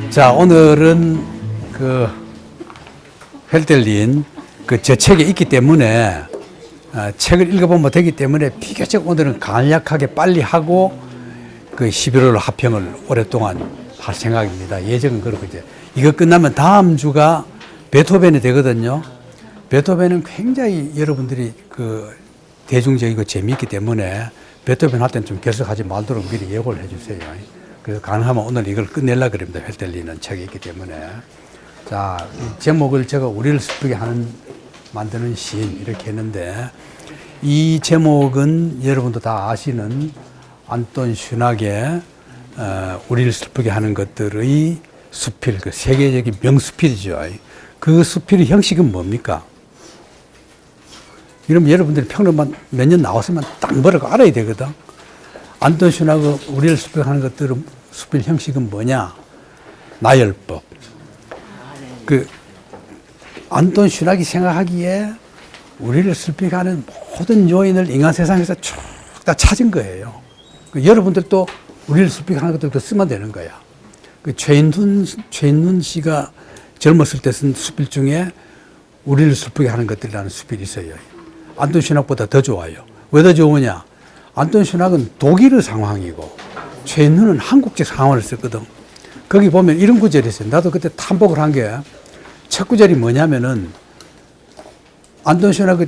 자, 오늘은 헬델린 저 책에 있기 때문에 책을 읽어보면 되기 때문에 비교적 오늘은 간략하게 빨리 하고 11월 합평을 오랫동안 할 생각입니다. 예정은 그렇고 이제 이거 끝나면 다음 주가 베토벤이 되거든요. 베토벤은 굉장히 여러분들이 대중적이고 재미있기 때문에 베토벤 할 때는 좀 결석하지 말도록 미리 예고를 해주세요. 그래서 가능하면 오늘 이걸 끝내려고 그럽니다. 헬델리는 책이 있기 때문에. 자, 이 제목을 제가 우리를 슬프게 만드는 시인 이렇게 했는데, 이 제목은 여러분도 다 아시는 안톤 슈낙의 우리를 슬프게 하는 것들의 수필, 세계적인 명수필이죠. 그 수필의 형식은 뭡니까? 이러면 여러분들이 평론만 몇 년 나왔으면 딱 뭐라고 알아야 되거든. 안톤 슈낙의 우리를 슬프게 하는 것들은 수필 형식은 뭐냐? 나열법. 안톤 슈낙이 생각하기에 우리를 슬프게 하는 모든 요인을 인간 세상에서 쭉 다 찾은 거예요. 여러분들도 우리를 슬프게 하는 것들도 쓰면 되는 거야. 최인훈 씨가 젊었을 때 쓴 수필 중에 우리를 슬프게 하는 것들이라는 수필이 있어요. 안톤 슈낙보다 더 좋아요. 왜 더 좋으냐? 안톤 슈낙은 독일의 상황이고 최인훈은 한국적 상황을 썼거든. 거기 보면 이런 구절이 있어요. 나도 그때 탐복을 한 게 첫 구절이 뭐냐면은 안톤 슈낙의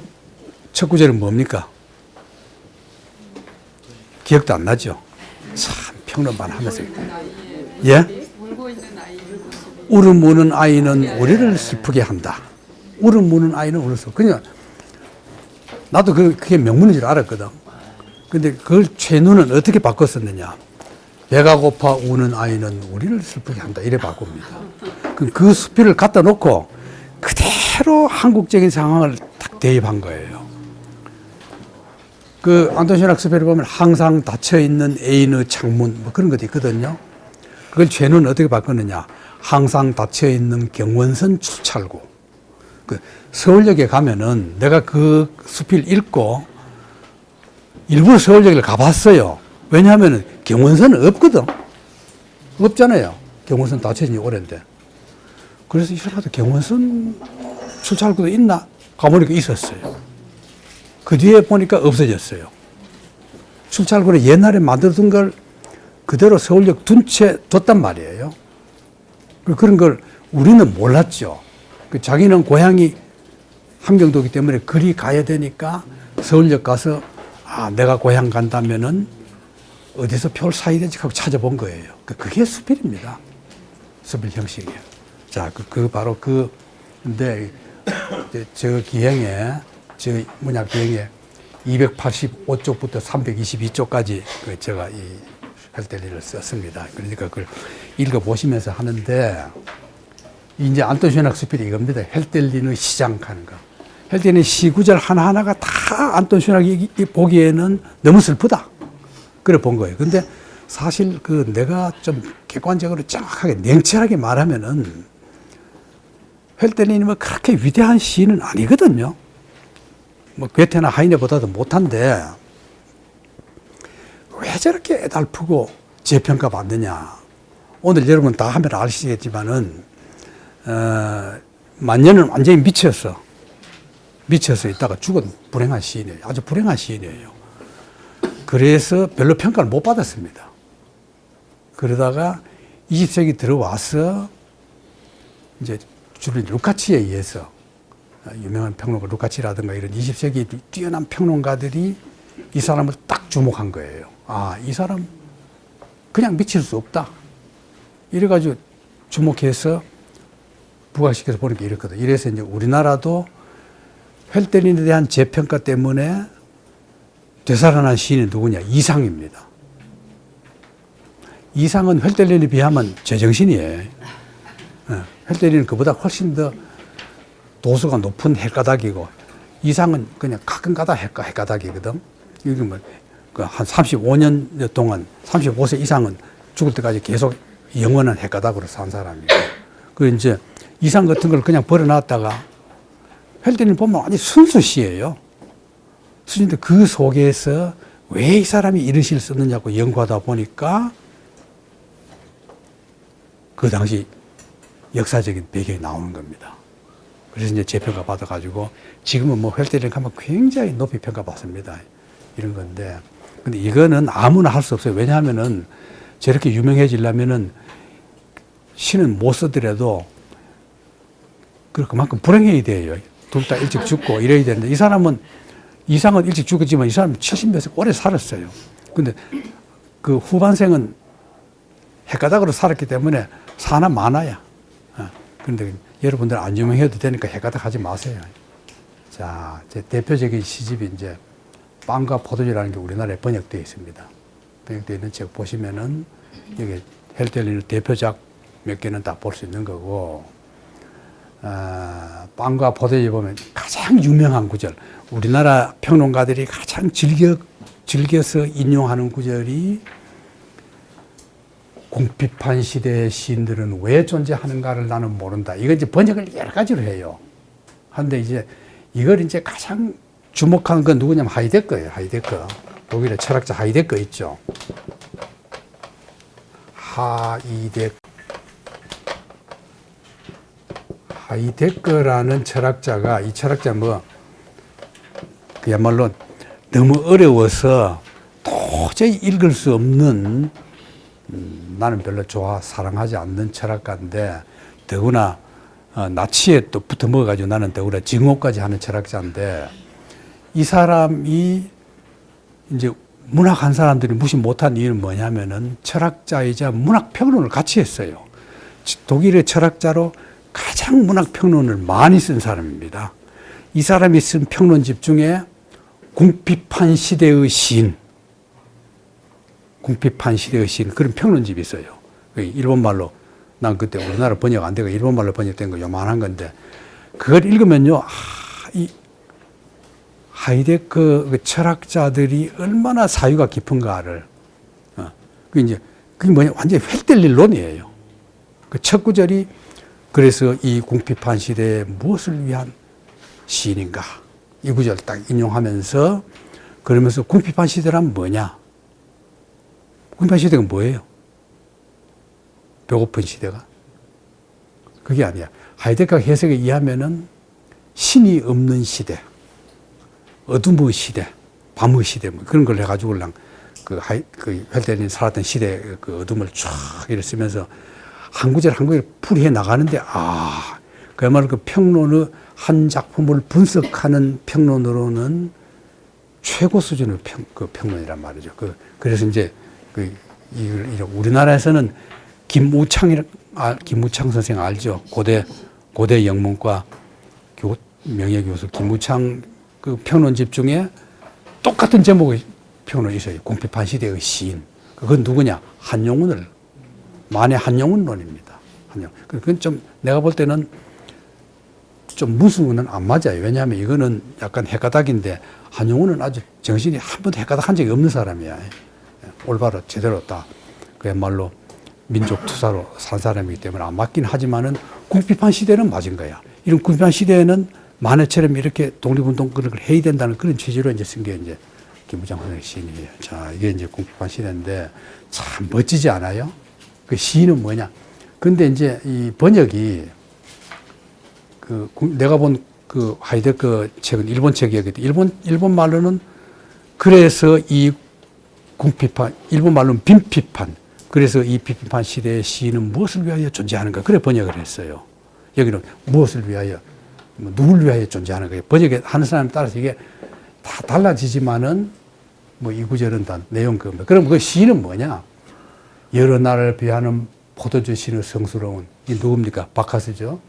첫 구절은 뭡니까? 기억도 안 나죠? 참 평론만 하면서. 예? 울음 우는 아이는 우리를 슬프게 한다. 울음 우는 아이는 우리를 슬프게. 그냥 나도 그게 명문인 줄 알았거든. 근데 그걸 최인훈은 어떻게 바꿨었느냐? 배가 고파 우는 아이는 우리를 슬프게 한다. 이래 바꿉니다. 그 수필을 갖다 놓고 그대로 한국적인 상황을 딱 대입한 거예요. 안톤 슈낙 수필을 보면 항상 닫혀있는 애인의 창문 뭐 그런 것도 있거든요. 그걸 최인훈은 어떻게 바꿨느냐? 항상 닫혀있는 경원선 출찰구. 서울역에 가면은 내가 그 수필 읽고 일부러 서울역을 가봤어요. 왜냐하면 경원선은 없거든. 없잖아요. 경원선 닫혀진 지 오랜데. 그래서 이상하다. 경원선 출찰구도 있나? 가보니까 있었어요. 그 뒤에 보니까 없어졌어요. 출찰구는 옛날에 만들던 걸 그대로 서울역 뒀단 말이에요. 그런 걸 우리는 몰랐죠. 자기는 고향이 함경도이기 때문에 그리 가야 되니까 서울역 가서 내가 고향 간다면은 어디서 표를 사야 되지 하고 찾아본 거예요. 그게 수필입니다. 수필 형식이에요. 자, 바로 근데 저 기행에, 저 문학 기행에 285쪽부터 322쪽까지 제가 이 헬델린을 썼습니다. 그러니까 그걸 읽어보시면서 하는데, 이제 안톤 슈낙 수필이 이겁니다. 헬델린의 시장하는 거. 헬델린 시구절 하나하나가 다 안톤 슈낙이 보기에는 너무 슬프다. 그래 본 거예요. 근데 사실 내가 좀 객관적으로 정확하게 냉철하게 말하면은 헬델린이 뭐 그렇게 위대한 시인은 아니거든요. 뭐 괴테나 하이네보다도 못한데 왜 저렇게 애달프고 재평가 받느냐. 오늘 여러분 다 하면 아시겠지만은 만년은 완전히 미쳐서 있다가 죽은 불행한 시인이에요. 아주 불행한 시인이에요. 그래서 별로 평가를 못 받았습니다. 그러다가 20세기 들어와서 이제 주로 루카치에 의해서 유명한 평론가 루카치라든가 이런 20세기 뛰어난 평론가들이 이 사람을 딱 주목한 거예요. 이 사람 그냥 미칠 수 없다. 이래가지고 주목해서 부각시켜서 보니까 이렇거든. 이래서 이제 우리나라도 헬델린에 대한 재평가 때문에 되살아난 시인이 누구냐? 이상입니다. 이상은 헬델린에 비하면 제정신이에요. 헬델린은 그보다 훨씬 더 도수가 높은 헷가닥이고, 이상은 그냥 가끔가다 헷가닥이거든. 이게 한 35년 동안, 35세 이상은 죽을 때까지 계속 영원한 헷가닥으로 산 사람이에요. 이제 이상 같은 걸 그냥 버려놨다가 헬델린 보면 완전 순수 시예요. 순수인데 그 속에서 왜 이 사람이 이런 시를 썼느냐고 연구하다 보니까 그 당시 역사적인 배경이 나오는 겁니다. 그래서 이제 재평가 받아가지고 지금은 뭐 헬때리를 가면 굉장히 높이 평가받습니다. 이런 건데. 근데 이거는 아무나 할 수 없어요. 왜냐하면은 저렇게 유명해지려면은 신은 못 쓰더라도 그만큼 불행해야 돼요. 둘 다 일찍 죽고 이래야 되는데 이 사람은 이상은 일찍 죽었지만 이 사람은 70몇 세 오래 살았어요. 근데 그 후반생은 헷가닥으로 살았기 때문에 사나 마나야. 그런데 여러분들 안 유명해도 되니까 헷가닥 하지 마세요. 자, 제 대표적인 시집이 이제 빵과 포도주라는 게 우리나라에 번역되어 있습니다. 번역되어 있는 책 보시면은 여기 헬델리의 대표작 몇 개는 다 볼 수 있는 거고, 빵과 포도주 보면 가장 유명한 구절, 우리나라 평론가들이 가장 즐겨서 인용하는 구절이 궁핍한 시대의 시인들은 왜 존재하는가를 나는 모른다. 이거 이제 번역을 여러 가지로 해요. 한데 이제 이걸 이제 가장 주목하는 건 누구냐면 하이데거예요. 하이데거. 독일의 철학자 하이데거 있죠. 하이데거라는 철학자가, 이 철학자 그야말로 너무 어려워서 도저히 읽을 수 없는, 나는 별로 사랑하지 않는 철학가인데, 더구나 나치에 또 붙어 먹어가지고 나는 더구나 증오까지 하는 철학자인데, 이 사람이 이제 문학한 사람들이 무시 못한 이유는 뭐냐면은 철학자이자 문학평론을 같이 했어요. 독일의 철학자로 가장 문학평론을 많이 쓴 사람입니다. 이 사람이 쓴 평론집 중에 궁핍한 시대의 시인, 그런 평론집이 있어요. 일본말로, 난 그때 우리나라 번역 안 되고 일본말로 번역된 거 요만한 건데, 그걸 읽으면요, 이 하이데거 철학자들이 얼마나 사유가 깊은가를, 그게 뭐냐, 완전히 획del릴론이에요. 그 첫 구절이, 그래서 이 궁핍한 시대에 무엇을 위한 시인인가? 이 구절 딱 인용하면서, 그러면서 궁핍한 시대란 뭐냐? 궁핍한 시대가 뭐예요? 배고픈 시대가? 그게 아니야. 하이데거 해석에 의하면은 신이 없는 시대, 어둠의 시대, 밤의 시대, 뭐 그런 걸 해가지고 그냥 그 헬델린이 살았던 시대 그 어둠을 쫙 이렇게 쓰면서 한 구절 한 구절 풀이해 나가는데, 그야말로 그 평론의 한 작품을 분석하는 평론으로는 최고 수준의 평론이란 말이죠. 그래서 이제 우리나라에서는 김우창 선생 알죠? 고대 영문과 명예교수 김우창 그 평론집 중에 똑같은 제목의 평론이 있어요. 궁핍한 시대의 시인. 그건 누구냐? 만해 한용운론입니다. 그건 좀 내가 볼 때는 좀 무수는 안 맞아요. 왜냐하면 이거는 약간 헷가닥인데, 한용운은 아주 정신이 한 번도 헷가닥한 적이 없는 사람이야. 올바로 제대로 딱 그야말로 민족 투사로 산 사람이기 때문에 안 맞긴 하지만은 궁핍한 시대는 맞은 거야. 이런 궁핍한 시대에는 만해처럼 이렇게 독립운동 그런 걸 해야 된다는 그런 취지로 이제 쓴 게 이제 김우창 선생의 시인이에요. 자, 이게 이제 궁핍한 시대인데 참 멋지지 않아요? 그 시인은 뭐냐? 근데 이제 이 번역이 내가 본 그 하이데거 책은 일본 책이었기 때문에 일본 말로는 그래서 이 궁핍한, 일본 말로는 빈핍한, 그래서 이 빈핍한 시대의 시인은 무엇을 위하여 존재하는가? 그래 번역을 했어요. 여기는 무엇을 위하여, 누굴 위하여 존재하는가? 번역하는 사람에 따라서 이게 다 달라지지만은 뭐 이 구절은 다 내용 겁니다. 그럼 그 시인은 뭐냐? 여러 나라를 비하는 포도주 신의 성스러운, 이 누굽니까? 바카스죠.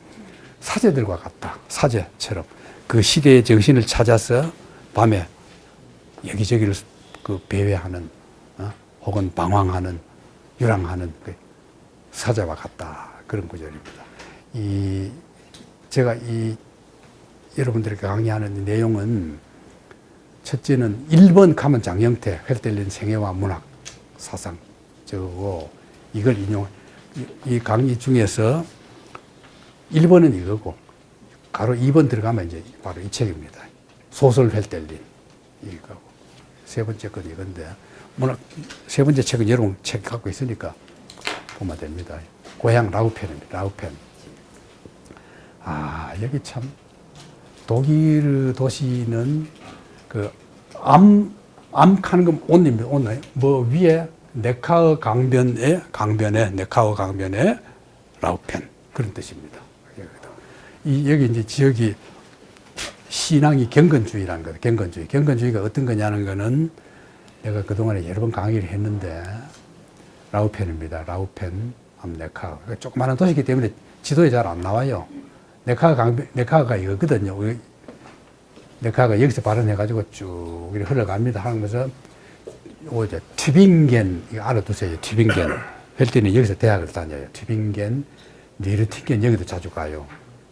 사제들과 같다. 사제처럼 그 시대의 정신을 찾아서 밤에 여기저기를 배회하는, 혹은 방황하는, 유랑하는 그 사자와 같다. 그런 구절입니다. 제가 여러분들에게 강의하는 내용은, 첫째는 1번 가면 장영태, 헬델린 생애와 문학 사상 저거고, 이걸 이 강의 중에서 1번은 이거고, 가로 2번 들어가면 이제 바로 이 책입니다. 소설 헬델린 이거고, 세 번째 건 이건데, 세 번째 책은 여러분 책 갖고 있으니까 보면 됩니다. 고향 라우펜입니다. 라우펜. 아, 여기 참 독일 도시는 그 암카는 건 온입니다. 온나요? 뭐 위에 네카우 강변에 라우펜 그런 뜻입니다. 여기 이제 지역이 신앙이 경건주의라는 거예요. 경건주의. 경건주의가 어떤 거냐는 거는 내가 그동안에 여러 번 강의를 했는데 라우펜입니다. 라우펜, 암네카우. 조그마한 도시이기 때문에 지도에 잘 안 나와요. 네카우가 이거거든요. 네카우가 여기서 발원해가지고 쭉 흘러갑니다. 하면서 요거 이제 튜빙겐 이거 알아두세요. 튜빙겐. 헬때는 여기서 대학을 다녀요. 튜빙겐, 니르팅겐 여기도 자주 가요.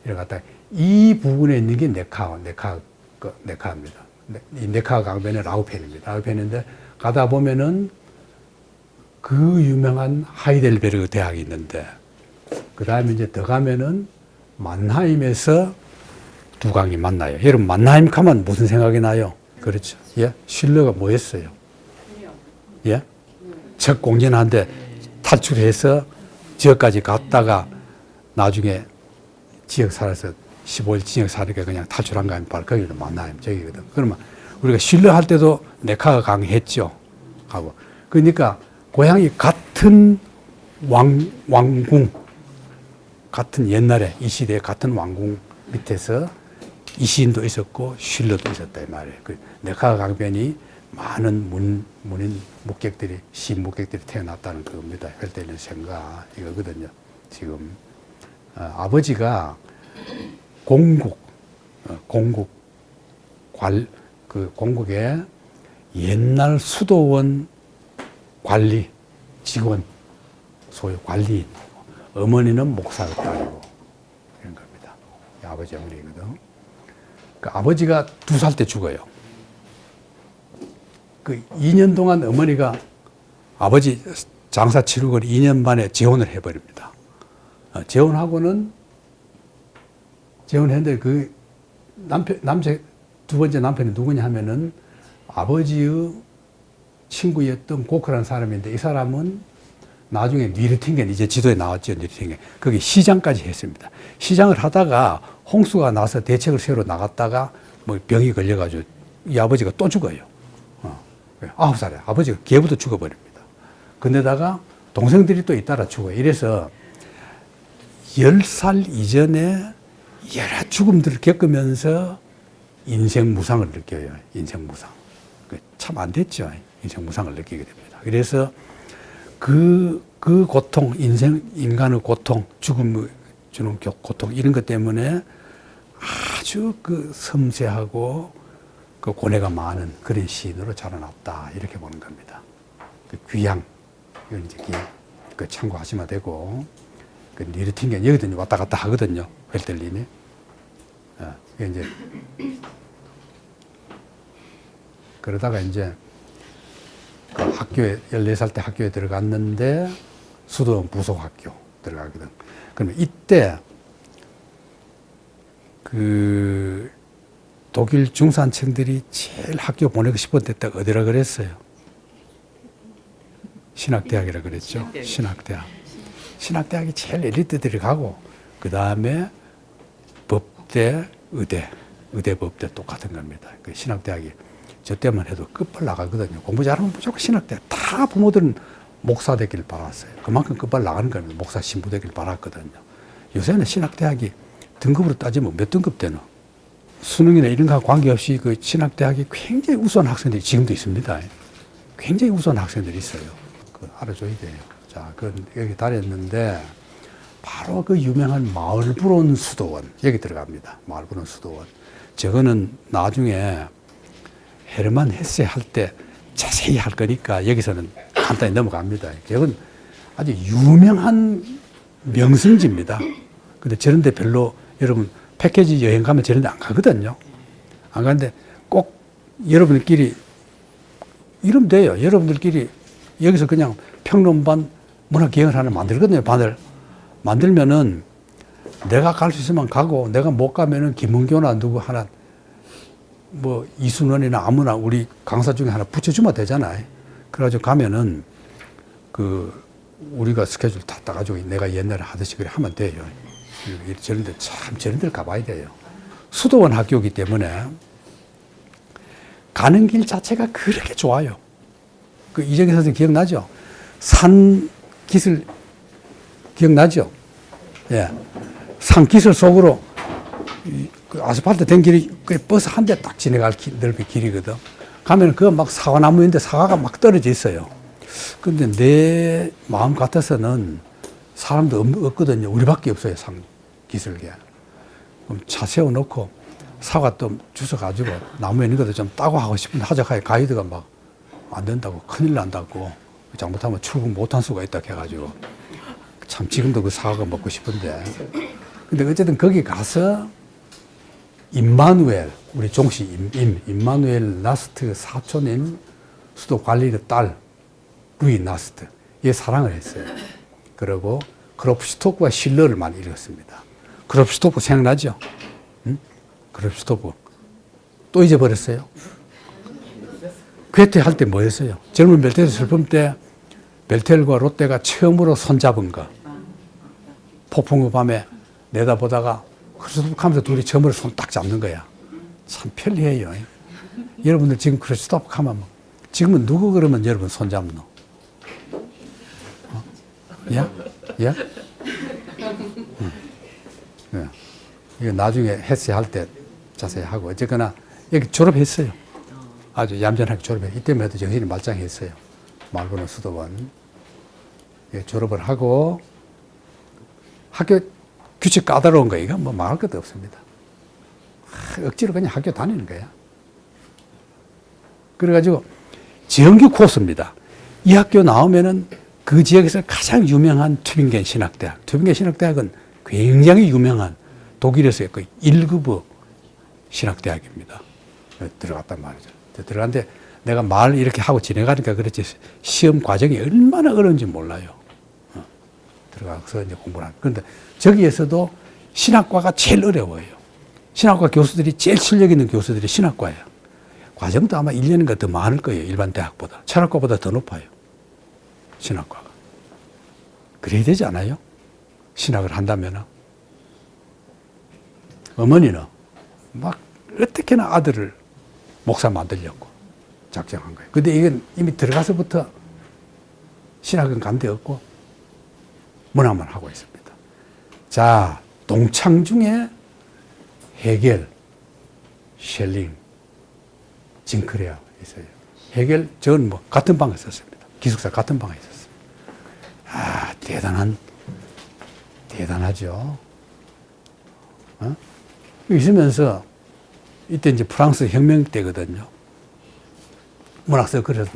이래 갔다 이 부분에 있는 게 네카우입니다. 이 네카우 강변의 라우펜입니다. 라우펜인데 가다 보면은 그 유명한 하이델베르그 대학이 있는데 그 다음에 이제 더 가면은 만하임에서 두 강이 만나요. 여러분 만하임 가면 무슨 생각이 나요? 그렇죠. 예? 슐러가 뭐였어요? 예? 첫 공전한데 탈출해서 지역까지 갔다가 나중에 지역 살아서 15일 지역 사니까 그냥 탈출한 거 아니면 바로 거기도 만나요. 저기거든. 그러면 우리가 슐러 할 때도 네카가 강했죠. 하고. 그러니까 고향이 같은 왕궁, 같은 옛날에 이 시대에 같은 왕궁 밑에서 이시인도 있었고 슐러도 있었다 이 말이에요. 그 네카가 강변이 많은 문인 목객들이 시목객들이 태어났다는 그겁니다. 혈대 있는 생각 이거거든요. 지금 아버지가 공국의 옛날 수도원 관리 직원 소유 관리인 어머니는 목사였다고 이런 겁니다. 아버지 어머니거든. 그 아버지가 2살 때 죽어요. 그 2년 동안 어머니가 아버지 장사 치르고 2년 만에 재혼을 해버립니다. 재혼했는데 그 남자 두 번째 남편이 누구냐 하면은 아버지의 친구였던 고크라는 사람인데 이 사람은 나중에 니르팅겐 이제 지도에 나왔죠. 니르팅겐 거기 시장까지 했습니다. 시장을 하다가 홍수가 나서 대책을 세우러 나갔다가 뭐 병이 걸려가지고 이 아버지가 또 죽어요. 9살에 아버지가 개부터 죽어버립니다. 근데다가 동생들이 또 잇따라 죽어요. 이래서 10살 이전에 여러 죽음들을 겪으면서 인생 무상을 느껴요. 인생 무상. 참 안 됐죠. 인생 무상을 느끼게 됩니다. 그래서 그 고통, 인간의 고통, 죽음을 주는 고통, 이런 것 때문에 아주 그 섬세하고 그 고뇌가 많은 그런 시인으로 자라났다. 이렇게 보는 겁니다. 그 귀향, 이건 이제 그 참고하시면 되고, 그 니르팅겐, 여기도 왔다 갔다 하거든요. 헬델린이. 이제, 그러다가 이제 그 학교에, 14살 때 학교에 들어갔는데, 수도원 부속학교 들어가거든. 그러면 이때, 그, 독일 중산층들이 제일 학교 보내고 싶었을 때 어디라 그랬어요? 신학대학이라 그랬죠. 신학대학. 신학대학이 제일 엘리트들이 가고, 그 다음에 법대, 의대 법대 똑같은 겁니다. 그 신학대학이 저 때만 해도 끝발 나가거든요. 공부 잘하면 무조건 신학대학. 다 부모들은 목사 되길 바랐어요. 그만큼 끝발 나가는 겁니다. 목사 신부 되길 바랐거든요. 요새는 신학대학이 등급으로 따지면 몇 등급 되나? 수능이나 이런 거와 관계없이 그 신학대학이 굉장히 우수한 학생들이 지금도 있습니다. 굉장히 우수한 학생들이 있어요. 그 알아줘야 돼요. 자, 그 여기 다녔는데 바로 그 유명한 마을브론 수도원 여기 들어갑니다. 마을브론 수도원. 저거는 나중에 헤르만 헤세 할 때 자세히 할 거니까 여기서는 간단히 넘어갑니다. 이건 아주 유명한 명승지입니다. 근데 저런 데 별로 여러분 패키지 여행 가면 저런 데 안 가거든요. 안 가는데 꼭 여러분들끼리 이러면 돼요. 여러분들끼리 여기서 그냥 평론반 문화기획을 하나 만들거든요. 반을 만들면은 내가 갈 수 있으면 가고 내가 못 가면은 김은교나 누구 하나 뭐 이순원이나 아무나 우리 강사 중에 하나 붙여주면 되잖아요. 그래가지고 가면은 그 우리가 스케줄 다 따가지고 내가 옛날에 하듯이 그래 하면 돼요. 저런데 참 저런 데를 가봐야 돼요. 수도원 학교이기 때문에 가는 길 자체가 그렇게 좋아요. 그 이정희 선생님 기억나죠? 산 기슭 기억나죠? 예. 산 기슭 속으로 그 아스팔트 된 길이 그 버스 한 대 딱 지나갈 넓은 길이거든. 가면 그 막 사과나무인데 사과가 막 떨어져 있어요. 근데 내 마음 같아서는 사람도 없거든요. 우리밖에 없어요. 산 기슭에. 그럼 차 세워놓고 사과 또 주워가지고 나무에 있는 것도 좀 따고 하고 싶은데 하자카에 가이드가 막 안 된다고 큰일 난다고 잘못하면 출근 못할 수가 있다 해가지고 참 지금도 그 사과가 먹고 싶은데 근데 어쨌든 거기 가서 임마누엘 우리 종씨 임마누엘 나스트 사촌인 수도 관리의 딸 루이 나스트 얘 사랑을 했어요. 그리고 크롭슈토프와 실러를 많이 읽었습니다. 크롭슈토프 생각나죠? 응? 크롭슈토프 또 잊어버렸어요? 괴테 할 때 뭐였어요? 젊은 벨텔 슬픔 때 벨텔과 롯데가 처음으로 손잡은 거. 폭풍우 밤에 내다보다가 크로스톱 하면서 둘이 처음으로 손 딱 잡는 거야. 참 편리해요. 여러분들 지금 크로스톱 하면 뭐, 지금은 누구 그러면 여러분 손 잡노? 야? 야? 응. 이거 나중에 헤스할 때 자세히 하고 어쨌거나 여기 졸업했어요. 아주 얌전하게 졸업해. 이때만 해도 정신이 말짱했어요. 말고는 수도원. 예, 졸업을 하고 학교 규칙 까다로운 거 이거 뭐 말할 것도 없습니다. 억지로 그냥 학교 다니는 거야. 그래가지고 정규 코스입니다. 이 학교 나오면은 그 지역에서 가장 유명한 튜빙겐 신학대학. 튜빙겐 신학대학은 굉장히 유명한 독일에서의 그 1급 신학대학입니다. 들어갔단 말이죠. 들어갔는데 내가 말 이렇게 하고 지내가니까 그렇지 시험 과정이 얼마나 어려운지 몰라요. 들어가서 이제 공부를 하는. 그런데 저기에서도 신학과가 제일 어려워요. 신학과 교수들이 제일 실력 있는 교수들이 신학과예요. 과정도 아마 1년인가 더 많을 거예요. 일반 대학보다. 철학과보다 더 높아요. 신학과가. 그래야 되지 않아요? 신학을 한다면. 어머니는 막 어떻게나 아들을 목사 만들려고 작정한 거예요. 근데 이건 이미 들어가서부터 신학은 간 데 없고 문학만 하고 있습니다. 자, 동창 중에 헤겔, 셸링, 징크레아 있어요. 헤겔, 저는 뭐 같은 방에 있었습니다. 기숙사 같은 방에 있었어요. 아, 대단하죠. 어? 있으면서 이때 이제 프랑스 혁명 때거든요. 문학서 그래서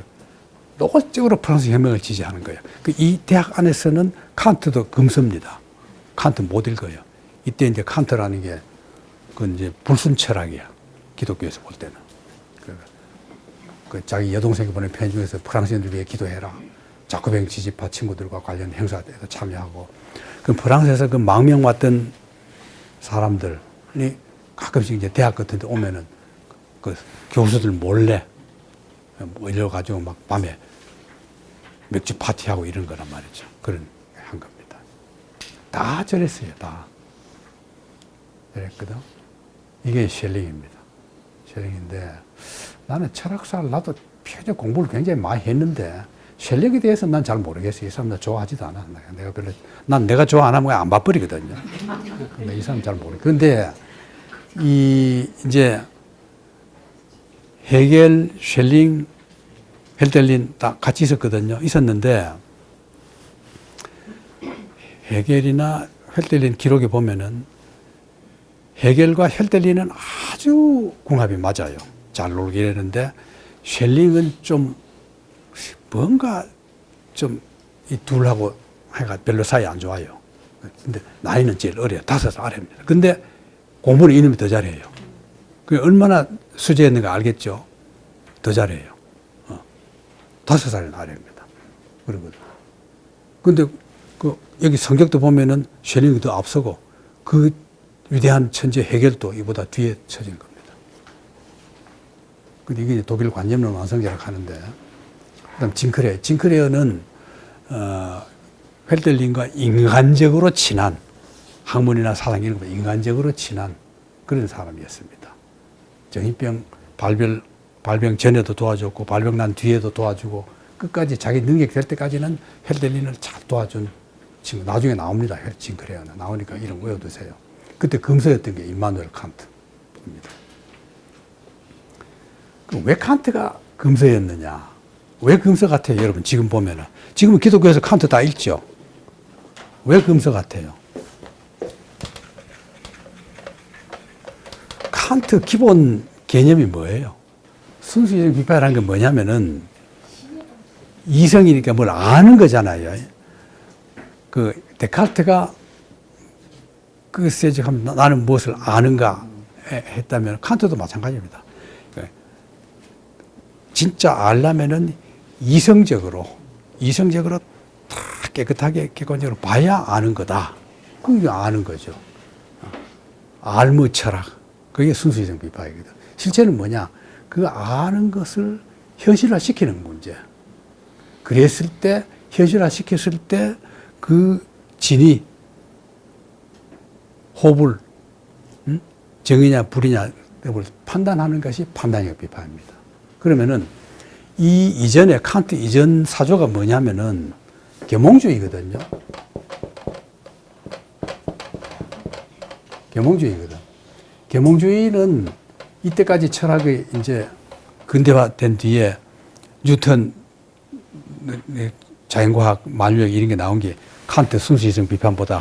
노골적으로 프랑스 혁명을 지지하는 거예요. 이 대학 안에서는 칸트도 금서입니다. 칸트 못 읽어요. 이때 이제 칸트라는 게 그 이제 불순 철학이야. 기독교에서 볼 때는. 그 자기 여동생이 보낸 편지 중에서 프랑스인들 위해 기도해라. 자코뱅 지지파 친구들과 관련 행사에도 참여하고. 그 프랑스에서 그 망명 왔던 사람들이 가끔씩 이제 대학 같은 데 오면은 그 교수들 몰래 모여가지고 막 밤에 맥주 파티하고 이런 거란 말이죠. 그런 한 겁니다. 다 저랬어요. 다. 저랬거든. 이게 셸링입니다. 셸링인데 나는 철학사를 나도 표적 공부를 굉장히 많이 했는데 셸링에 대해서 난 잘 모르겠어요. 이 사람 나 좋아하지도 않아. 내가 좋아 안 하면 안 봐버리거든요. 근데 이 사람 잘 모르겠어요. 근데 이제 헤겔, 셸링, 헬델린 다 같이 있었는데 헤겔이나 헬델린 기록에 보면은 헤겔과 헬델린은 아주 궁합이 맞아요. 잘 놀긴 했는데 셸링은 좀 뭔가 좀 이 둘하고 해가 별로 사이 안 좋아요. 근데 나이는 제일 어려요. 5살 아래입니다. 근데 공부는 이놈이 더 잘해요. 그 얼마나 수제했는가 알겠죠? 더 잘해요. 5살은 아래입니다. 그러거든. 근데 여기 성격도 보면은 셸링이 더 앞서고 그 위대한 천재 헤겔도 이보다 뒤에 처진 겁니다. 근데 이게 독일 관념론 완성제라고 하는데, 그 다음 징크레어는, 헬델린과 인간적으로 친한 학문이나 사상 이런 것보다 인간적으로 친한 그런 사람이었습니다. 정신병 발병 전에도 도와줬고 발병 난 뒤에도 도와주고 끝까지 자기 능력 될 때까지는 헬델린을 잘 도와준 친구. 나중에 나옵니다. 징크레어는 나오니까 이런 거 외워두세요. 그때 금서였던 게 임마누엘 칸트입니다. 그럼 왜 칸트가 금서였느냐? 왜 금서 같아요? 여러분 지금 보면은 지금은 기독교에서 칸트 다 읽죠. 왜 금서 같아요? 칸트 기본 개념이 뭐예요? 순수적 비판이라는 게 뭐냐면은 이성이니까 뭘 아는 거잖아요. 그 데카르트가 글쎄 나는 무엇을 아는가 했다면 칸트도 마찬가지입니다. 진짜 알려면은 이성적으로 다 깨끗하게 객관적으로 봐야 아는 거다. 그게 아는 거죠. 알무 철학. 그게 순수이성 비판이거든. 실제는 뭐냐? 그 아는 것을 현실화 시키는 문제. 그랬을 때, 현실화 시켰을 때, 그 진이, 호불, 정이냐, 불이냐, 판단하는 것이 판단력 비판입니다. 그러면은, 이 이전에, 칸트 이전 사조가 뭐냐면은, 계몽주의거든요. 계몽주의거든. 계몽주의는 이때까지 철학이 이제 근대화된 뒤에 뉴턴 자연과학, 만유력 이런 게 나온 게 칸트 순수이성 비판보다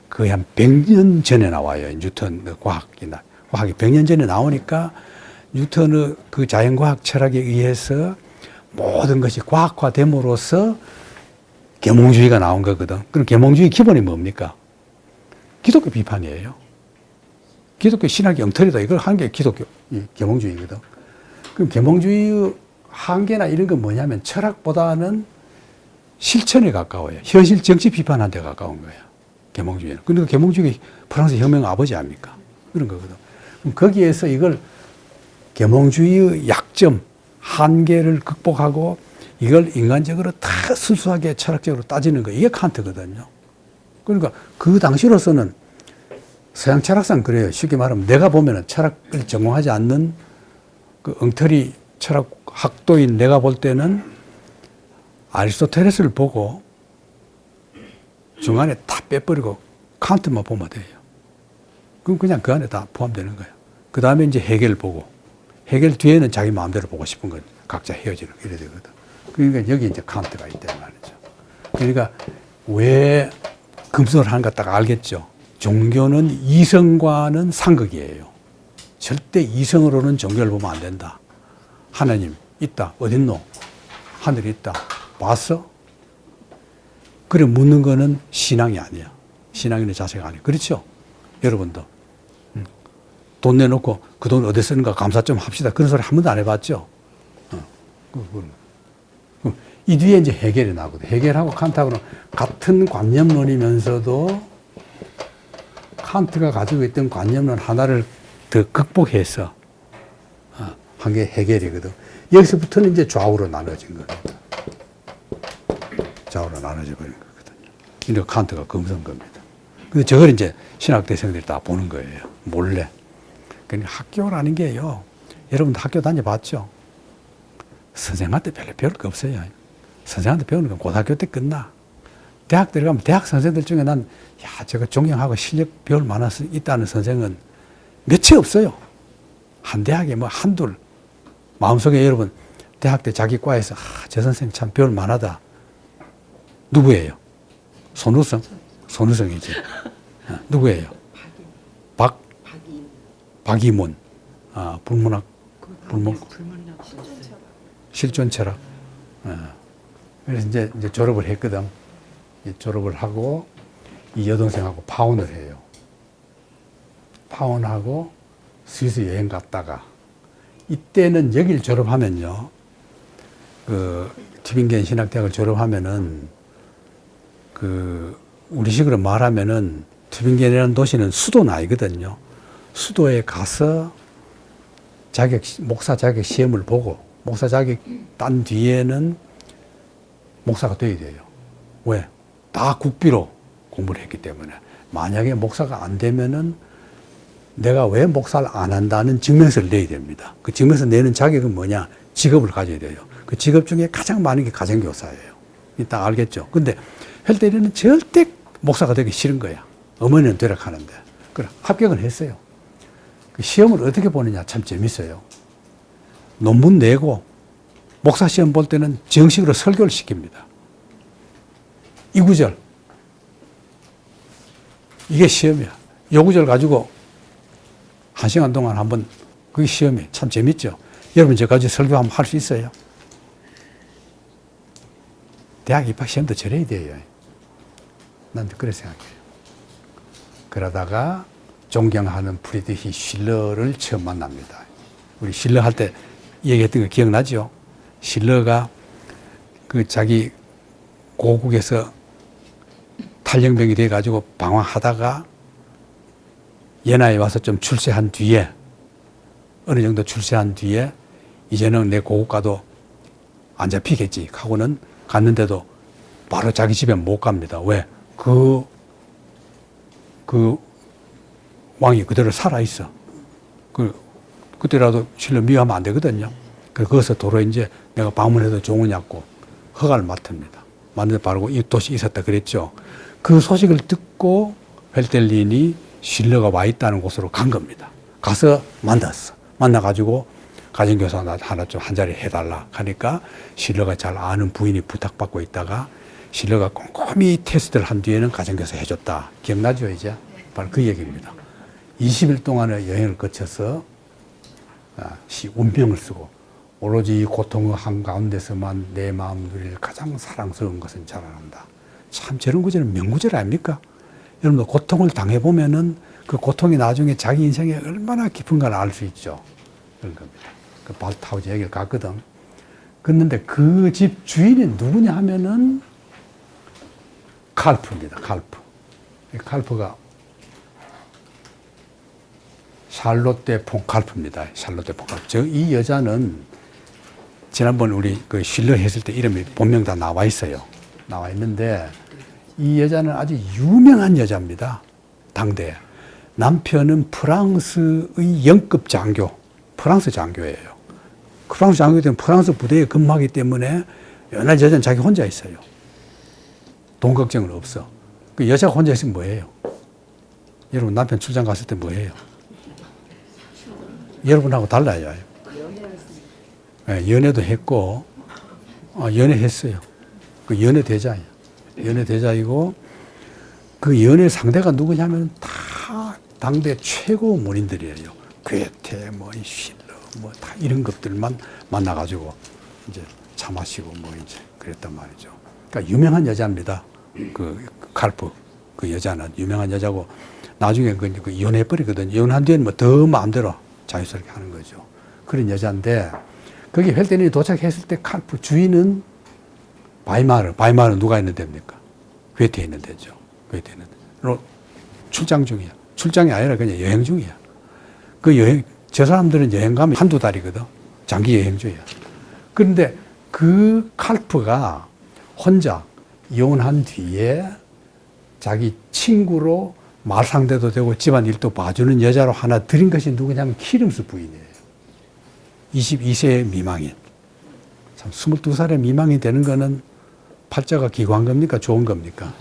거의 한 100년 전에 나와요. 뉴턴 과학이 100년 전에 나오니까 뉴턴의 그 자연과학 철학에 의해서 모든 것이 과학화됨으로써 계몽주의가 나온 거거든. 그럼 계몽주의 기본이 뭡니까? 기독교 비판이에요. 기독교 신학의 엉터리다. 이걸 한 게 기독교 계몽주의거든. 그럼 계몽주의의 한계나 이런 건 뭐냐면 철학보다는 실천에 가까워요. 현실 정치 비판한 데 가까운 거예요. 계몽주의는. 그러니까 계몽주의 프랑스 혁명 아버지 아닙니까? 그런 거거든. 그럼 거기에서 이걸 계몽주의의 약점, 한계를 극복하고 이걸 인간적으로 다 순수하게 철학적으로 따지는 거. 이게 칸트거든요. 그러니까 그 당시로서는 서양 철학상 그래요. 쉽게 말하면 내가 보면은 철학을 전공하지 않는 그 엉터리 철학 학도인 내가 볼 때는 아리스토텔레스를 보고 중간에 다 빼버리고 칸트만 보면 돼요. 그럼 그냥 그 안에 다 포함되는 거예요. 그 다음에 이제 해겔 보고 해겔 뒤에는 자기 마음대로 보고 싶은 건 각자 헤어지는 이래 되거든. 그러니까 여기 이제 칸트가 있단 말이죠. 그러니까 왜 금수를 하는가 딱 알겠죠. 종교는 이성과는 상극이에요. 절대 이성으로는 종교를 보면 안 된다. 하나님 있다. 어딨노? 하늘이 있다. 봤어? 그래 묻는 거는 신앙이 아니야. 신앙인의 자세가 아니야. 그렇죠? 여러분도. 돈 내놓고 그 돈 어디 쓰는가 감사 좀 합시다. 그런 소리 한 번도 안 해봤죠? 이 뒤에 이제 해겔이 나거든. 해겔하고 칸트하고는 같은 관념론이면서도 칸트가 가지고 있던 관념론 하나를 더 극복해서 한 게 해겔이거든. 여기서부터는 이제 좌우로 나눠진 겁니다. 좌우로 나눠져 버린 거거든요. 그러니까 칸트가 금선 겁니다. 근데 저걸 이제 신학대생들이 다 보는 거예요. 몰래. 그러니까 학교라는 게요. 여러분도 학교 다녀봤죠? 선생한테 별로 배울 거 없어요. 선생한테 배우는 건 고등학교 때 끝나. 대학 들어가면 대학 선생들 중에 난, 제가 존경하고 실력 배울 만한 있다는 선생은 몇이 없어요. 한 대학에 뭐 한둘. 마음속에 여러분, 대학 때 자기 과에서, 저 선생 참 배울 만하다. 누구예요? 손우성? 손우성이지. 누구예요? 박이문. 불문학. 실존철학. 그래서 이제 졸업을 했거든. 졸업을 하고 이 여동생하고 파혼을 해요. 파혼하고 스위스 여행 갔다가 이때는 여기를 졸업하면요. 그 튜빙겐 신학대학을 졸업하면은 그 우리식으로 말하면은 튜빙겐이라는 도시는 수도 나이거든요. 수도에 가서 목사 자격 시험을 보고 목사 자격 딴 뒤에는 목사가 돼야 돼요. 왜? 다 국비로 공부를 했기 때문에 만약에 목사가 안 되면은 내가 왜 목사를 안 한다는 증명서를 내야 됩니다. 그 증명서 내는 자격은 뭐냐? 직업을 가져야 돼요. 그 직업 중에 가장 많은 게 가정교사예요. 이따 알겠죠? 근데 헬대리는 절대 목사가 되기 싫은 거야. 어머니는 되라 하는데. 그래, 합격은 했어요. 그 시험을 어떻게 보느냐? 참 재밌어요. 논문 내고 목사 시험 볼 때는 정식으로 설교를 시킵니다. 이 구절. 이게 시험이야. 요 구절 가지고 1시간 동안 한번 그게 시험이 참 재밌죠. 여러분 저까지 설교 한번 할 수 있어요? 대학 입학 시험도 저래야 돼요. 난 그래 생각해요. 그러다가 존경하는 프리드히 실러를 처음 만납니다. 우리 실러 할 때 얘기했던 거 기억나죠? 실러가 그 자기 고국에서 탈영병이 돼가지고 방황하다가 예나에 와서 좀 출세한 뒤에 어느 정도 출세한 뒤에 이제는 내 고국 가도 안 잡히겠지 하고는 갔는데도 바로 자기 집에 못 갑니다. 왜? 그 왕이 그대로 살아있어. 그때라도 실로 미워하면 안 되거든요. 거기서 도로 이제 내가 방문해도 좋으냐고 허가를 맡습니다. 맡는데 바로 이 도시 있었다 그랬죠. 그 소식을 듣고 헬델린이 실러가 와 있다는 곳으로 간 겁니다. 가서 만났어. 만나가지고 가정교사 하나 좀 한 자리 해달라 하니까 실러가 잘 아는 부인이 부탁받고 있다가 실러가 꼼꼼히 테스트를 한 뒤에는 가정교사 해줬다. 기억나죠, 이제? 바로 그 얘기입니다. 20일 동안의 여행을 거쳐서 운명을 쓰고 오로지 이 고통의 한가운데서만 내 마음 누릴 가장 사랑스러운 것은 자라난다. 참 저런 구절은 명구절 아닙니까? 여러분도 고통을 당해보면은 그 고통이 나중에 자기 인생에 얼마나 깊은가를 알 수 있죠. 그런 겁니다. 그 발타우즈 얘기를 갔거든. 그런데 그 집 주인이 누구냐 하면은 칼프입니다. 칼프. 칼프가 샬롯데 폰 칼프입니다. 샬롯데 폰 칼프. 이 여자는 지난번 우리 그 실러 했을 때 이름이 본명 다 나와 있어요. 나와 있는데 이 여자는 아주 유명한 여자입니다. 당대에. 남편은 프랑스의 영급 장교, 프랑스 장교예요. 프랑스 장교 때문에 프랑스 부대에 근무하기 때문에 연할 여자는 자기 혼자 있어요. 돈 걱정은 없어. 그 여자가 혼자 있으면 뭐예요? 여러분 남편 출장 갔을 때 뭐예요? 여러분하고 달라요. 네, 연애도 했고, 연애했어요. 그 연애대자예요. 연애대자이고, 그 연애 상대가 누구냐면 다 당대 최고 문인들이에요. 괴테, 실러, 다 이런 것들만 만나가지고 이제 차 마시고 이제 그랬단 말이죠. 그러니까 유명한 여자입니다. 그 칼프, 그 여자는 유명한 여자고, 나중에 그 연애버리거든요. 이혼한 뒤에는 더 마음대로 자유스럽게 하는 거죠. 그런 여자인데, 거기 헬덴이 도착했을 때 칼프 주인은 바이마르 누가 있는 데입니까? 괴테에 있는 데죠. 괴테에 있는 데. 출장 중이야. 출장이 아니라 그냥 여행 중이야. 저 사람들은 여행 가면 한두 달이거든. 장기 여행 중이야. 그런데 그 칼프가 혼자 이혼한 뒤에 자기 친구로 말 상대도 되고 집안 일도 봐주는 여자로 하나 들인 것이 누구냐면 키름스 부인이에요. 22세 미망인. 참 22살에 미망이 되는 거는 팔자가 기구한 겁니까? 좋은 겁니까?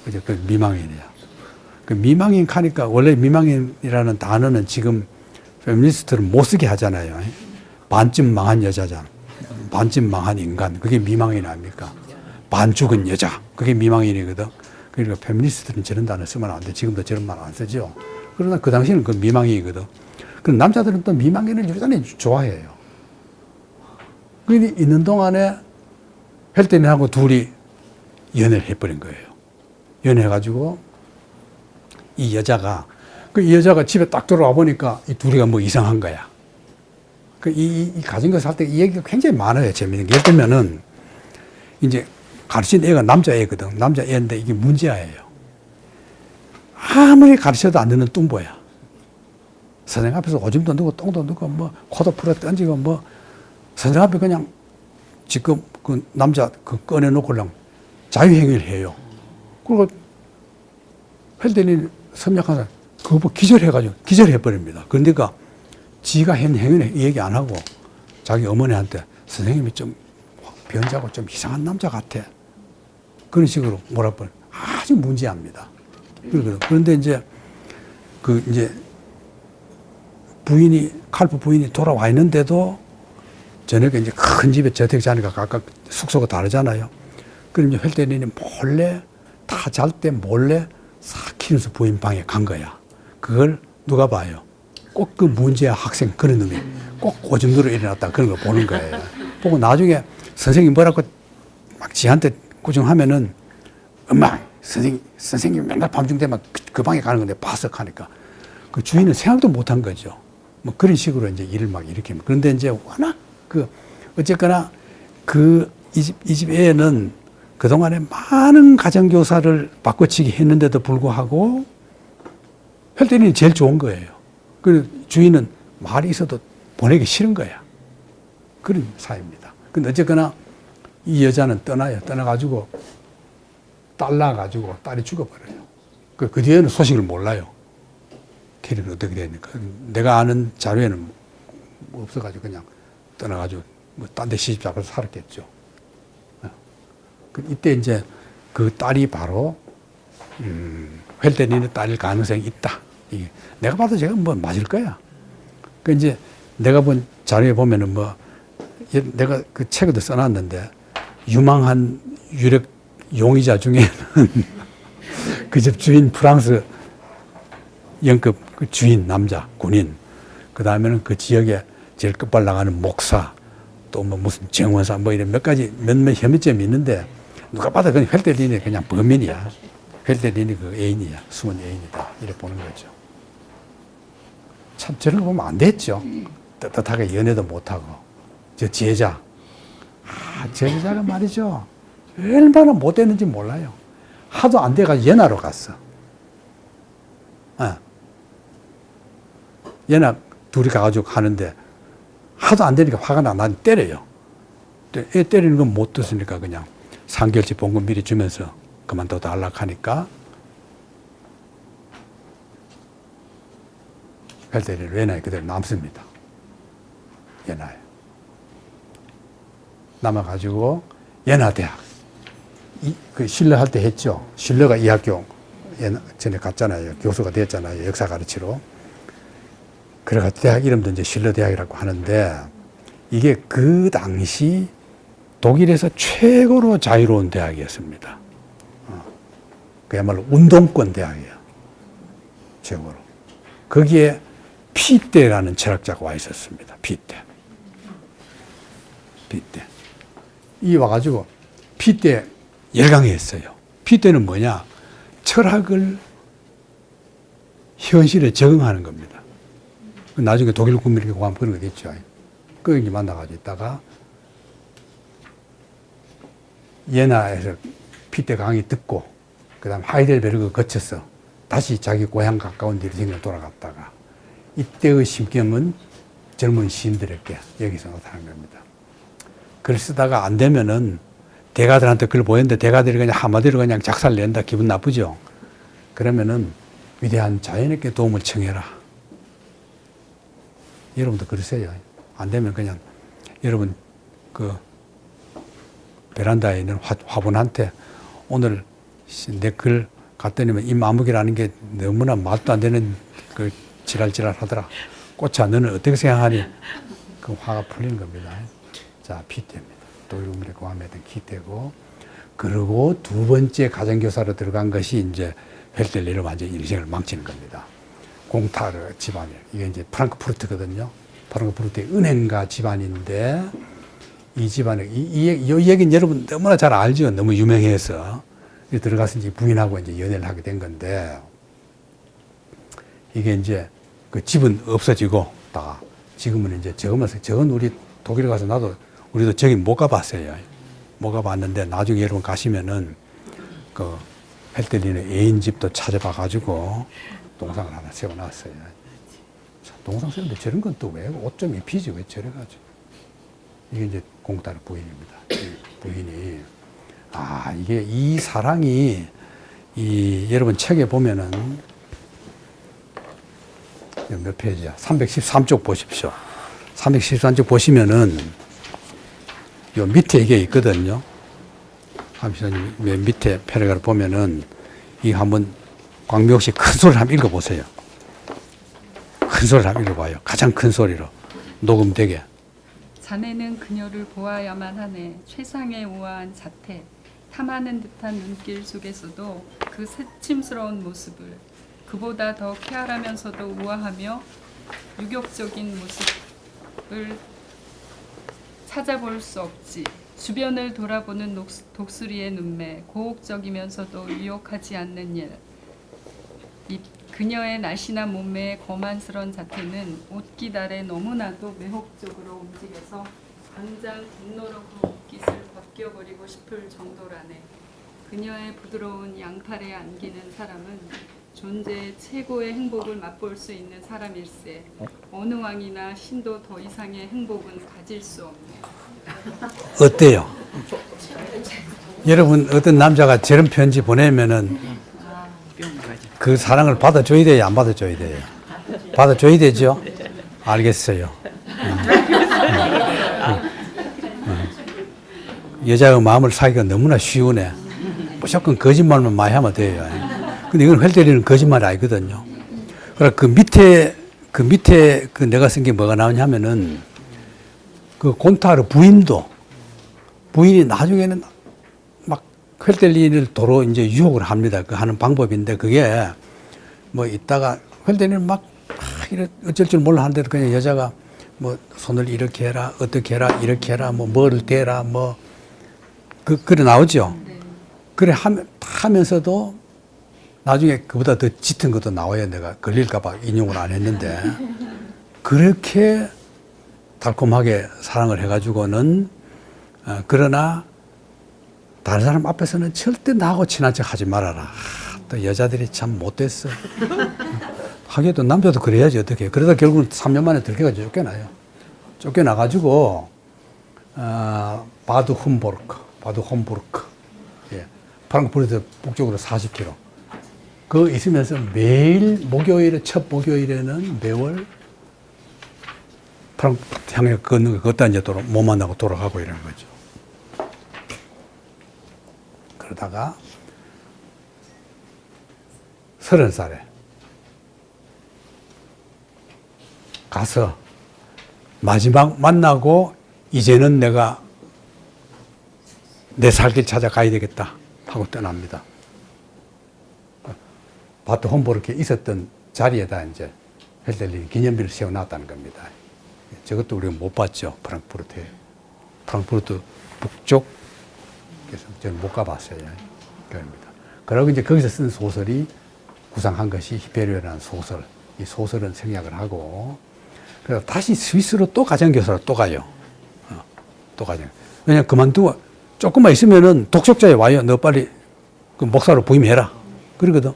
그죠? 그 미망인이야. 그 미망인 하니까 원래 미망인이라는 단어는 지금 페미니스트는 못 쓰게 하잖아요. 반쯤 망한 여자잖아. 반쯤 망한 인간. 그게 미망인 아닙니까? 반 죽은 여자. 그게 미망인이거든. 그러니까 페미니스트는 저런 단어 쓰면 안 돼. 지금도 저런 말 안 쓰죠. 그러나 그 당시에는 그 미망인이거든. 그럼 남자들은 또 미망인을 여전히 좋아해요. 그런데 있는 동안에 헬덴이하고 둘이 연애를 해버린 거예요. 연애해가지고 이 여자가 집에 딱 들어와 보니까 이 둘이가 이상한 거야. 이 가정교사 할 때 이 얘기가 굉장히 많아요. 재미있는 게. 예를 들면은 이제 가르친 애가 남자애거든. 남자애인데 이게 문제아예요. 아무리 가르쳐도 안 듣는 뚱보야. 선생님 앞에서 오줌도 넣고 똥도 넣고 코도 풀어 던지고 선생님 앞에 그냥 지금 그 남자 꺼내놓고 그냥 자유행위를 해요. 그리고 헬덴이 섬약한 사람, 그거 보고 기절해버립니다. 그러니까 지가 한 행위는 얘기 안 하고 자기 어머니한테 선생님이 좀 변자고 좀 이상한 남자 같아. 그런 식으로 몰아버려. 아주 문제합니다. 그런데 이제 칼프 부인이 돌아와 있는데도 저녁에 이제 큰 집에 저택 자니까 각각 숙소가 다르잖아요. 그럼 이제 헬덴이 몰래 다 잘 때 몰래 사키누스 부인 방에 간 거야. 그걸 누가 봐요? 꼭 그 문제 학생 그런 놈이 꼭 그 정도로 일어났다 그런 걸 보는 거예요. 보고 나중에 선생님 뭐라고 막 지한테 꾸중하면은 엄마 선생님 맨날 밤중 되면 그 방에 가는 건데 봤어 하니까 그 주인은 생각도 못한 거죠. 뭐 그런 식으로 이제 일을 막 일으키면 그런데 이제 워낙 어쨌거나 이 집 애는 그동안에 많은 가정교사를 바꿔치기 했는데도 불구하고 헬덴이 제일 좋은 거예요. 그 주인은 말이 있어도 보내기 싫은 거야. 그런 사이입니다. 근데 어쨌거나 이 여자는 떠나요. 떠나가지고 딸 낳아가지고 딸이 죽어버려요. 그 뒤에는 소식을 몰라요. 캐릭은 어떻게 되니까. 내가 아는 자료에는 없어가지고 그냥 떠나가지고 뭐 딴 데 시집 잡아서 살았겠죠. 이때 이제 그 딸이 바로 헬덴이의 딸일 가능성이 있다. 이게 내가 봐도 제가 뭐 맞을 거야. 그 이제 내가 본 자료에 보면은 내가 그 책에도 써놨는데 유망한 유력 용의자 중에는 그 집 주인 프랑스 영급 그 주인 남자 군인, 그 다음에는 그 지역에 제일 끝발 나가는 목사, 또 뭐 무슨 정원사 뭐 이런 몇 가지 몇몇 혐의점이 있는데 누가 봐도 그냥 헬덴이 그냥 범인이야. 헬덴이 그 애인이야. 숨은 애인이다. 이렇게 보는 거죠. 참 저런 거 보면 안 됐죠. 떳떳하게 연애도 못하고. 저 제자. 저 제자가 말이죠. 얼마나 못됐는지 몰라요. 하도 안 돼가지고 연하로 갔어. 연하 둘이 가가지고 하는데 하도 안 되니까 화가 난 때려요. 애 때리는 건 못 듣으니까 그냥 상결치 봉급 미리 주면서 그만둬도 안락하니까 헬덴이 연하에 그대로 남습니다. 연하에. 남아가지고 연하대학. 그 실러 할 때 했죠. 실러가 이 학교 전에 갔잖아요. 교수가 됐잖아요. 역사 가르치러. 그래가지고 대학 이름도 이제 실러 대학이라고 하는데 이게 그 당시 독일에서 최고로 자유로운 대학이었습니다. 그야말로 운동권 대학이에요. 최고로. 거기에 피테라는 철학자가 와 있었습니다. 피테. 이 와가지고 피테 열강했어요. 피테는 뭐냐? 철학을 현실에 적응하는 겁니다. 나중에 독일 국민에게 구하면 그런 거 됐죠. 그 이제 만나가지고 있다가 예나에서 피테 강의 듣고 그 다음 하이델베르그 거쳐서 다시 자기 고향 가까운 데로 생겨 돌아갔다가 이때의 심경은 젊은 시인들에게 여기서 나타난 겁니다. 글 쓰다가 안 되면은 대가들한테 글 보였는데 대가들이 그냥 한마디로 그냥 작살낸다. 기분 나쁘죠? 그러면은 위대한 자연에게 도움을 청해라. 여러분도 그러세요. 안 되면 그냥 여러분 그 베란다에 있는 화분한테 오늘 내 글 갖다 놓으면 이 마무기라는 게 너무나 말도 안 되는 그 지랄지랄 하더라. 꽃아 너는 어떻게 생각하니? 그 화가 풀리는 겁니다. 자, 피테입니다. 독일 국민의 고함했던 피테고, 그리고 두 번째 가정교사로 들어간 것이 이제 헬델리를 완전히 인생을 망치는 겁니다. 공타르 집안이 이게 이제 프랑크푸르트거든요. 프랑크푸르트의 은행가 집안인데 이 집안에 이 얘기는 여러분 너무나 잘 알죠. 너무 유명해서 들어가서 이제 부인하고 이제 연애를 하게 된 건데 이게 이제 그 집은 없어지고 다 지금은 이제 저건 우리 독일 가서 우리도 저기 못 가봤어요. 못 가봤는데 나중에 여러분 가시면은 그 헬델리는 애인 집도 찾아봐 가지고 동상을 하나 세워놨어요. 동상 세우는데 저런 건 또 왜 옷 좀 입히지 왜 저래가지고 이게 이제 공타르 부인입니다. 부인이 이게 이 사랑이 여러분 책에 보면은 몇 페이지야? 313쪽 보십시오. 313쪽 보시면은 요 밑에 이게 있거든요. 잠시만요. 맨 밑에 패러그래프 보면은 이 한번 광명옥 씨 큰 소리를 한번 읽어보세요. 큰 소리를 한번 읽어봐요. 가장 큰 소리로 녹음되게. 자네는 그녀를 보아야만 하네. 최상의 우아한 자태, 탐하는 듯한 눈길 속에서도 그 새침스러운 모습을, 그보다 더 쾌활하면서도 우아하며 유격적인 모습을 찾아볼 수 없지. 주변을 돌아보는 독수리의 눈매, 고혹적이면서도 유혹하지 않는 입, 그녀의 날씬한 몸매의 거만스러운 자태는 옷깃 아래 너무나도 매혹적으로 움직여서 당장 분노로 그 옷깃을 벗겨버리고 싶을 정도라네. 그녀의 부드러운 양팔에 안기는 사람은 존재의 최고의 행복을 맛볼 수 있는 사람일세. 어느 왕이나 신도 더 이상의 행복은 가질 수 없네. 어때요? 여러분 어떤 남자가 저런 편지 보내면은 그 사랑을 받아줘야 돼요? 안 받아줘야 돼요? 받아줘야 되죠? 알겠어요. 여자의 마음을 사기가 너무나 쉬우네. 무조건 거짓말만 많이 하면 돼요. 근데 이건 회 때리는 거짓말이 아니거든요. 그래 그 밑에 그 내가 쓴 게 뭐가 나오냐면은 그 곤타르 부인이 나중에는 막 헬델린을 도로 이제 유혹을 합니다. 그 하는 방법인데 그게 뭐 있다가 헬델린은 막 어쩔 줄 몰라 하는데도 그냥 여자가 뭐 손을 이렇게 해라, 어떻게 해라, 이렇게 해라, 뭐 뭐를 대라, 뭐 그래 나오죠. 그래 하면서도 나중에 그보다 더 짙은 것도 나와요. 내가 걸릴까봐 인용을 안 했는데 그렇게 달콤하게 사랑을 해가지고는 그러나 다른 사람 앞에서는 절대 나하고 친한 척 하지 말아라. 또 여자들이 참 못됐어. 하기도 남자도 그래야지 어떻게. 그러다 결국은 3년 만에 들켜가지고 쫓겨나요. 쫓겨나가지고 바드 홈부르크, 예, 프랑크푸르트 북쪽으로 40km. 그 있으면서 매일 첫 목요일에는 매월 프랑크푸르트 향해 걷는 거, 걷다 이제 못 만나고 돌아가고 이러는 거죠. 그러다가 30살에 가서 마지막 만나고 이제는 내가 내 살 길 찾아가야 되겠다 하고 떠납니다. 바트 홈부르크에 있었던 자리에다 이제 헬델린 기념비를 세워놨다는 겁니다. 저것도 우리가 못 봤죠. 프랑크푸르트 북쪽 그래서 저는 못 가봤어요. 그럽니다. 그리고 이제 거기서 쓴 소설이 구상한 것이 히페리오라는 소설. 이 소설은 생략을 하고 그래서 다시 스위스로 또 가정교사로 또 가요. 또 가정. 왜냐면 그만두고 조금만 있으면은 독촉자에 와요. 너 빨리 그 목사로 부임해라. 그러거든.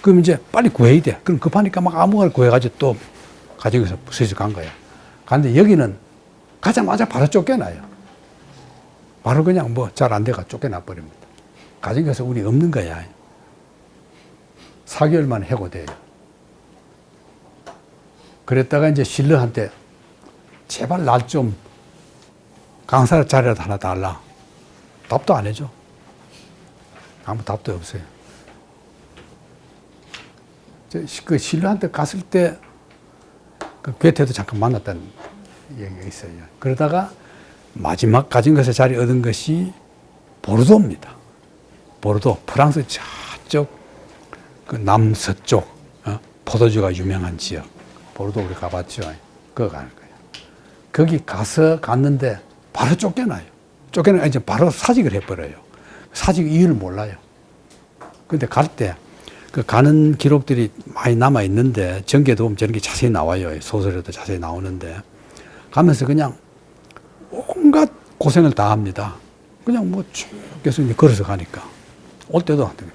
그럼 이제 빨리 구해야 돼. 그럼 급하니까 막 아무거나 구해가지고 또 가정교사 스위스 간 거야. 갔는데 여기는 가자마자 바로 쫓겨나요. 바로 그냥 뭐 잘 안 돼가 쫓겨나 버립니다. 가정교사 우리 없는 거야. 4개월 만에 해고돼요. 그랬다가 이제 신랑한테 제발 날 좀 강사 자리라도 하나 달라. 답도 안 해줘. 아무 답도 없어요. 그 신랑한테 갔을 때 그 괴테도 잠깐 만났다는 얘기가 있어요. 그러다가 마지막 가정교사 자리 얻은 것이 보르도입니다. 보르도, 프랑스 저쪽 그 남서쪽 포도주가 유명한 지역. 보르도 우리 가봤죠. 그거 가는 거예요. 거기 갔는데 바로 쫓겨나요. 쫓겨나니까 이제 바로 사직을 해버려요. 사직 이유를 몰라요. 근데 갈 때 그 가는 기록들이 많이 남아 있는데 전개도 보면 저런 게 자세히 나와요. 소설에도 자세히 나오는데 가면서 그냥 온갖 고생을 다 합니다. 그냥 뭐 쭉 계속 이제 걸어서 가니까 올 때도 안 돼요.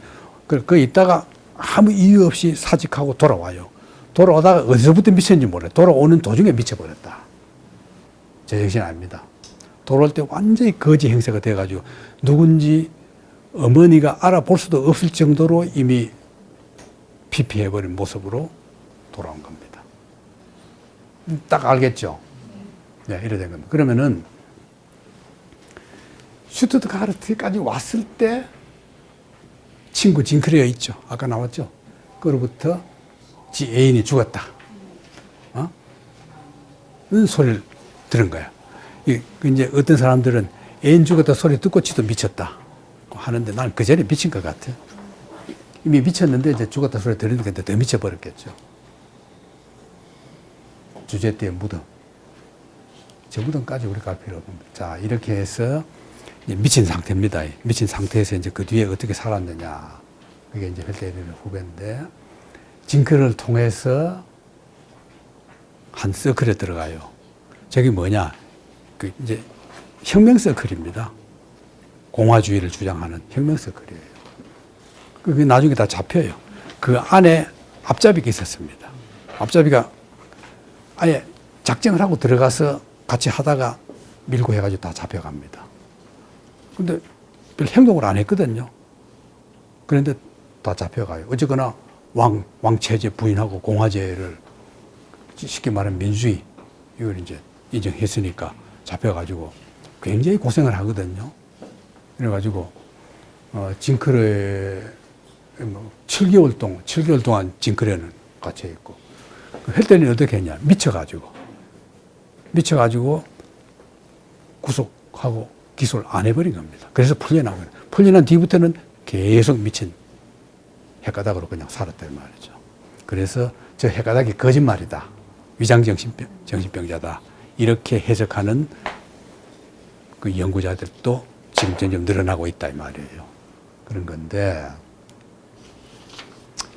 그 있다가 아무 이유 없이 사직하고 돌아와요. 돌아오다가 어디서부터 미쳤는지 몰라요. 돌아오는 도중에 미쳐버렸다. 제 정신 아닙니다. 돌아올 때 완전히 거지 행세가 돼가지고 누군지 어머니가 알아볼 수도 없을 정도로 이미 피폐해버린 모습으로 돌아온 겁니다. 딱 알겠죠? 네, 이래 된 겁니다. 그러면은 슈투트가르트까지 왔을 때 친구 진크레어 있죠? 아까 나왔죠? 그로부터 지 애인이 죽었다. 는 소리를 들은 거야. 이제 어떤 사람들은 애인 죽었다 소리 듣고 지도 미쳤다 하는데 나는 그 전에 미친 것 같아. 이미 미쳤는데 이제 죽었다 소리 들으니까 더 미쳐버렸겠죠. 주제띠의 무덤. 저 무덤까지 우리 갈 필요 없습니다. 자, 이렇게 해서 이제 미친 상태입니다. 미친 상태에서 이제 그 뒤에 어떻게 살았느냐. 그게 이제 헬데르의 후배인데, 징크를 통해서 한 서클에 들어가요. 저게 뭐냐. 그 이제 혁명 서클입니다. 공화주의를 주장하는 혁명 서클이에요. 그게 나중에 다 잡혀요. 그 안에 앞잡이가 있었습니다. 앞잡이가 아예 작정을 하고 들어가서 같이 하다가 밀고 해가지고 다 잡혀갑니다. 근데 별 행동을 안 했거든요. 그런데 다 잡혀가요. 어쨌거나 왕체제 부인하고 공화제를 쉽게 말하면 민주주의 이걸 이제 인정했으니까 잡혀가지고 굉장히 고생을 하거든요. 그래가지고 징크레 7개월 동안 징크레는 갇혀 있고 헬데르는 어떻게 했냐? 미쳐가지고 구속하고 기소를 안 해버린 겁니다. 그래서 풀려나고요. 풀려난 뒤부터는 계속 미친 헷가닥으로 그냥 살았단 말이죠. 그래서 저 헷가닥이 거짓말이다. 위장정신병자다. 이렇게 해석하는 그 연구자들도 지금 점점 늘어나고 있다 이 말이에요. 그런 건데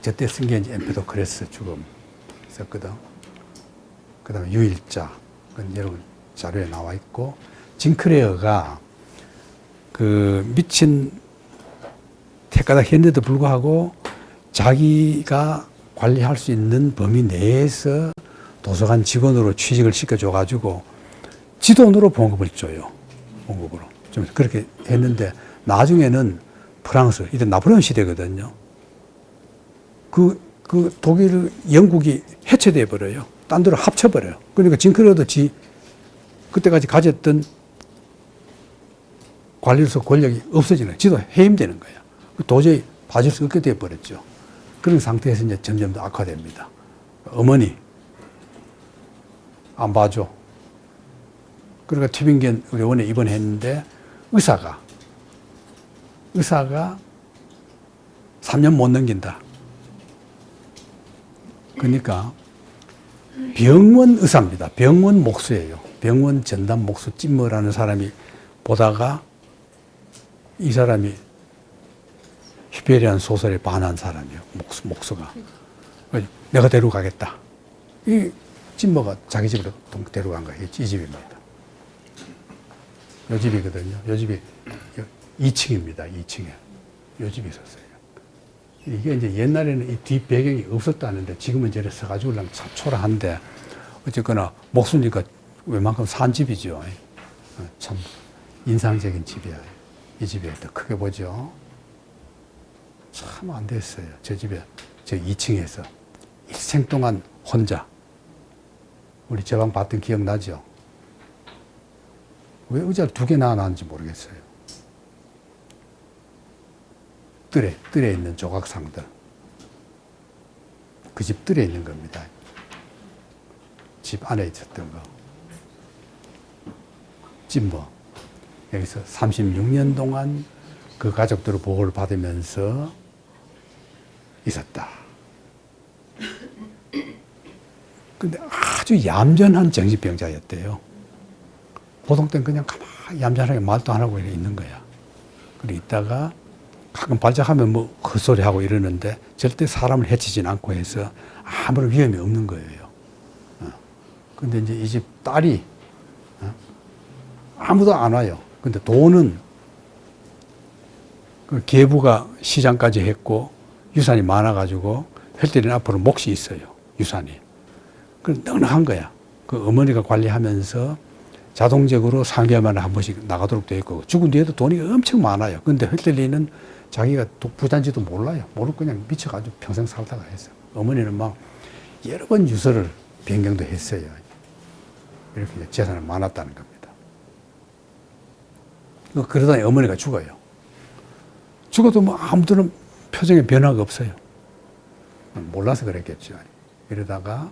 저때 쓴 게 이제 엠페도크레스 죽음 썼거든. 그 다음에 유일자. 그건 여러분 자료에 나와 있고, 징크레어가 그 미친 헷가닥 했는데도 불구하고 자기가 관리할 수 있는 범위 내에서 도서관 직원으로 취직을 시켜줘가지고 지 돈으로 봉급을 줘요. 봉급으로. 좀 그렇게 했는데 나중에는 프랑스, 이때 나폴레옹 시대거든요. 그 독일, 영국이 해체돼 버려요. 딴 데로 합쳐버려요. 그러니까 징크레어도 그때까지 가졌던 관리로서 권력이 없어지는 거예요. 지도 해임되는 거예요. 도저히 봐줄 수 없게 돼 버렸죠. 그런 상태에서 이제 점점 더 악화됩니다. 어머니 안 봐줘. 그러니까 튜빙겐 의원에 입원했는데 의사가 3년 못 넘긴다. 그러니까 병원 의사입니다. 병원 목수예요. 병원 전담 목수 찜머라는 사람이 보다가 이 사람이 히페리안 소설에 반한 사람이에요. 목수가. 내가 데려가겠다. 이 찜머가 자기 집으로 데려간 거예요. 이 집입니다. 요 집이거든요. 요 집이 2층입니다. 2층에. 요 집이 있었어요. 이게 이제 옛날에는 이 뒷 배경이 없었다는데 지금은 저래 서가지고 참 초라한데 어쨌거나 목수니까 웬만큼 산 집이죠. 참 인상적인 집이야. 이 집에 더 크게 보죠. 참 안 됐어요. 저 집에, 저 2층에서 일생 동안 혼자. 우리 저 방 봤던 기억 나죠? 왜 의자를 2개 놔놨는지 모르겠어요. 뜰에 있는 조각상들. 그 집 뜰에 있는 겁니다. 집 안에 있었던 거. 찜버. 여기서 36년 동안 그 가족들의 보호를 받으면서 있었다. 근데 아주 얌전한 정신병자였대요. 보통 때는 그냥 가만히 얌전하게 말도 안 하고 있는 거야. 그리고 있다가 가끔 발작하면 뭐 헛소리하고 이러는데 절대 사람을 해치진 않고 해서 아무런 위험이 없는 거예요. 근데 이제 이 집 딸이 아무도 안 와요. 근데 돈은 그 계부가 시장까지 했고 유산이 많아가지고 헬데르는 앞으로 몫이 있어요. 유산이. 그 넉넉한 거야. 그 어머니가 관리하면서 자동적으로 3개월 만에 한 번씩 나가도록 되어 있고 죽은 뒤에도 돈이 엄청 많아요. 근데 헬텔리는 자기가 부자인지도 몰라요. 모르고 그냥 미쳐가지고 평생 살다가 했어요. 어머니는 막 여러 번 유서를 변경도 했어요. 이렇게 재산이 많았다는 겁니다. 그러다니 어머니가 죽어요. 죽어도 뭐 아무도 표정에 변화가 없어요. 몰라서 그랬겠죠. 이러다가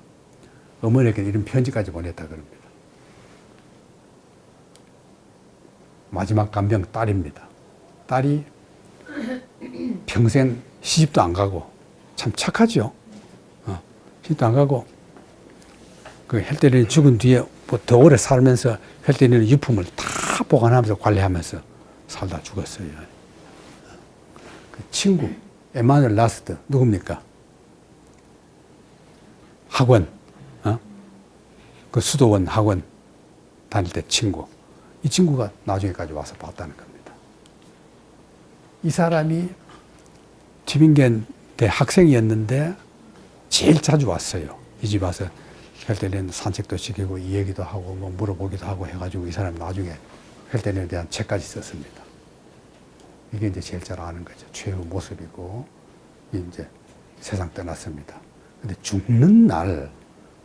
어머니에게 이런 편지까지 보냈다 그럽니다. 마지막 간병 딸입니다. 딸이 평생 시집도 안 가고 참 착하죠. 시집도 안 가고 그 헬테린이 죽은 뒤에 뭐 더 오래 살면서 헬테린의 유품을 다 보관하면서 관리하면서 살다 죽었어요. 그 친구 에마누엘 라스트 누굽니까? 학원, 그 수도원 학원 다닐 때 친구. 이 친구가 나중에까지 와서 봤다는 겁니다. 이 사람이 튜빙겐 대 학생이었는데 제일 자주 왔어요. 이 집 와서 헬테린은 산책도 시키고 이 얘기도 하고 뭐 물어보기도 하고 해가지고 이 사람이 나중에 헬테린에 대한 책까지 썼습니다. 이게 이제 제일 잘 아는 거죠. 최후 모습이고 이제 세상 떠났습니다. 근데 죽는 날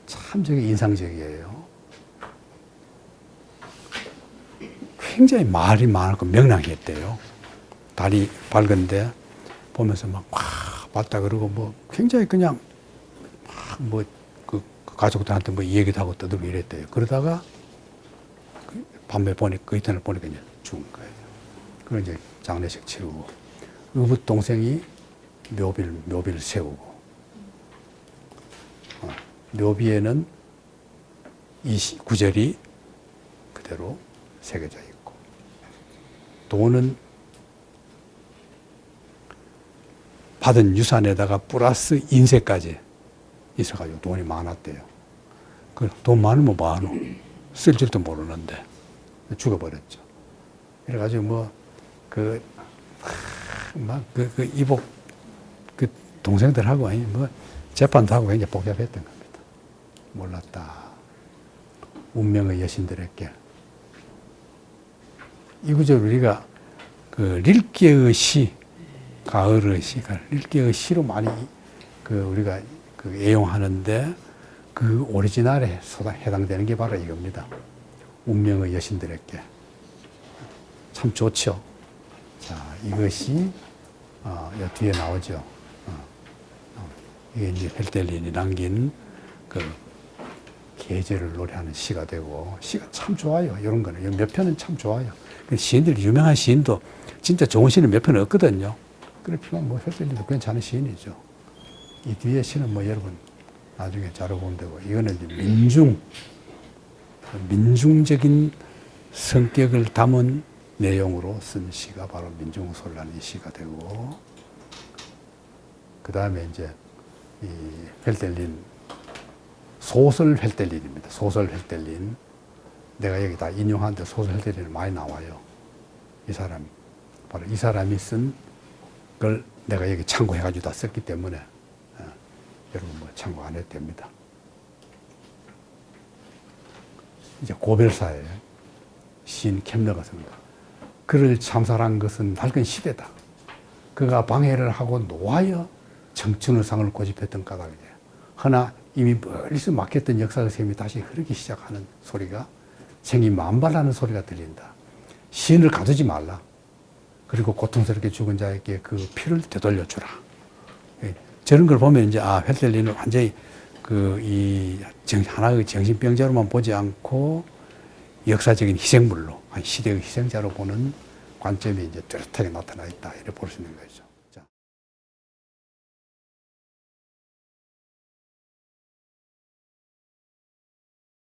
참 저게 인상적이에요. 굉장히 말이 많고 명랑했대요. 달이 밝은데 보면서 막 봤다 그러고 뭐 굉장히 그냥 뭐 그 가족들한테 뭐 얘기도 하고 떠들고 이랬대요. 그러다가 밤에 보니까 그 이튿날 보니까 이제 죽은 거예요. 그리고 이제 장례식 치르고 의붓 동생이 묘비를 세우고 묘비에는 이 구절이 그대로 새겨져 있고 돈은 받은 유산에다가 플러스 인세까지 있어가지고 돈이 많았대요. 그 돈 많으면 뭐하노? 쓸 줄도 모르는데 죽어버렸죠. 그래가지고 뭐 이복 그 동생들하고 뭐 재판도 하고 굉장히 복잡했던 겁니다. 몰랐다. 운명의 여신들에게. 이 구절 우리가 그 릴케의 시, 가을의 시, 릴케의 시로 많이 우리가 애용하는데 그 오리지널에 해당되는 게 바로 이겁니다. 운명의 여신들에게. 참 좋죠. 자, 이것이 여 뒤에 나오죠. 이게 이제 헬텔린이 남긴 그 계절을 노래하는 시가 되고 시가 참 좋아요. 이런 거는 몇 편은 참 좋아요. 시인들 유명한 시인도 진짜 좋은 시는 몇 편 없거든요. 그렇지만 뭐 헬텔린도 괜찮은 시인이죠. 이 뒤에 시는 뭐 여러분 나중에 자료 보면 되고 이거는 이제 민중적인 성격을 담은 내용으로 쓴 시가 바로 민중소리라는 시가 되고 그 다음에 이제 이 헬텔린 소설 헬텔린입니다. 소설 헬텔린 내가 여기 다 인용하는데 소설 헬텔린이 많이 나와요. 이 사람 바로 이 사람이 쓴 걸 내가 여기 참고해가지고 다 썼기 때문에 여러분 뭐 참고 안 해도 됩니다. 이제 고별사예요. 시인 켐러가 쓴 거. 그를 참살한 것은 낡은 시대다. 그가 방해를 하고 노하여 청춘의 상을 고집했던 까닭이다. 허나 이미 멀리서 막혔던 역사의 셈이 다시 흐르기 시작하는 소리가 생이 만발하는 소리가 들린다. 시인을 가두지 말라. 그리고 고통스럽게 죽은 자에게 그 피를 되돌려주라. 저런 걸 보면 이제 헬텔린은 완전히 하나의 정신병자로만 보지 않고 역사적인 희생물로, 시대의 희생자로 보는 관점이 이제 뚜렷하게 나타나 있다. 이렇게 볼 수 있는 거죠.